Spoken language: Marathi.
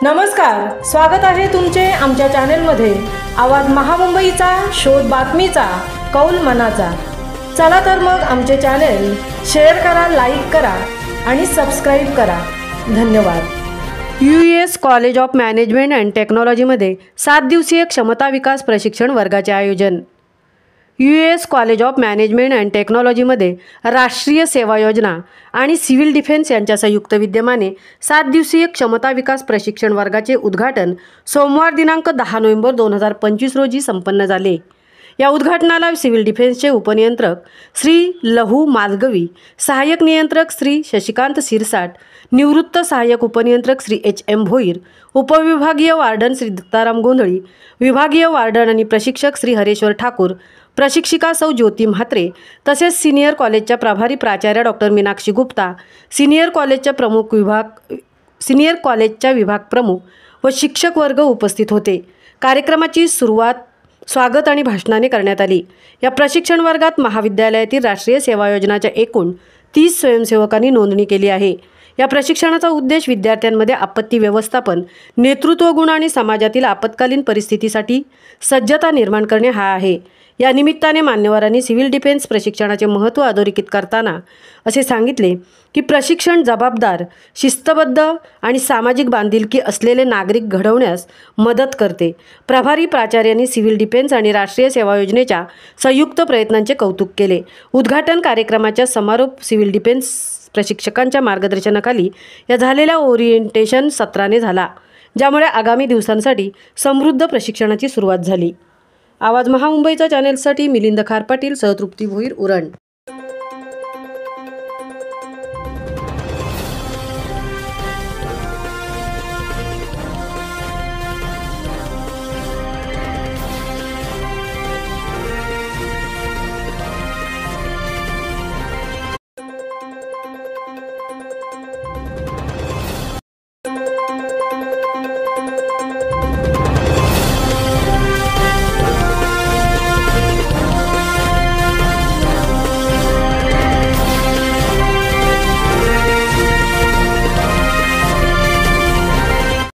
नमस्कार, स्वागत आहे तुमचे आमच्या चॅनलमध्ये। आवाज महामुंबईचा, शोध बातमीचा, कौल मनाचा। चला तर मग आमचे चॅनल शेअर करा, लाईक करा आणि सबस्क्राइब करा। धन्यवाद। US college of management and टेक्नॉलॉजीमध्ये 7 दिवसीय क्षमता विकास प्रशिक्षण वर्गाचे आयोजन। US college of management and टेक्नॉलॉजीमध्ये राष्ट्रीय सेवा योजना आणि सिव्हिल डिफेन्स यांच्या संयुक्त विद्यमाने 7 दिवसीय क्षमता विकास प्रशिक्षण वर्गाचे उद्घाटन सोमवार दिनांक 10 नोव्हेंबर 2025 रोजी संपन्न झाले। या उद्घाटनाला सिव्हिल डिफेन्सचे उपनियंत्रक श्री लहू मालगवी, सहाय्यक नियंत्रक श्री शशिकांत सिरसाट, निवृत्त सहाय्यक उपनियंत्रक श्री एच.एम. भोईर, उपविभागीय वार्डन श्री दत्ताराम गोंधळी, विभागीय वार्डन आणि प्रशिक्षक श्री हरेश्वर ठाकूर, प्रशिक्षिका सौ ज्योती म्हात्रे तसेच सिनियर कॉलेजच्या प्रभारी प्राचार्य डॉक्टर मीनाक्षी गुप्ता, सिनियर कॉलेजच्या विभाग प्रमुख व शिक्षक वर्ग उपस्थित होते। कार्यक्रमाची सुरुवात स्वागत आणि भाषणाने करण्यात आली। या प्रशिक्षण वर्गात महाविद्यालयातील राष्ट्रीय सेवा योजनाच्या एकूण 30 स्वयंसेवकांनी नोंदणी केली आहे। या प्रशिक्षणाचा उद्देश विद्यार्थ्यांमध्ये आपत्ती व्यवस्थापन, नेतृत्व गुण आणि समाजातील आपत्कालीन परिस्थितीसाठी सज्जता निर्माण करणे हा आहे। या निमित्ताने मान्यवरांनी सिव्हिल डिफेन्स प्रशिक्षणाचे महत्त्व अधोरेखित करताना असे सांगितले की प्रशिक्षण जबाबदार, शिस्तबद्ध आणि सामाजिक बांधिलकी असलेले नागरिक घडवण्यास मदत करते। प्रभारी प्राचार्यांनी सिव्हिल डिफेन्स आणि राष्ट्रीय सेवा योजनेच्या संयुक्त प्रयत्नांचे कौतुक केले। उद्घाटन कार्यक्रमाच्या समारोप सिव्हिल डिफेन्स प्रशिक्षकांच्या मार्गदर्शनाखाली या झालेल्या ओरिएंटेशन सत्राने झाला, ज्यामुळे आगामी दिवसांसाठी समृद्ध प्रशिक्षणाची सुरुवात झाली। आवाज महामुंबईचा चॅनेलसाठी मिलिंद खारपाटील, सहतृप्ती भोईर, उरण।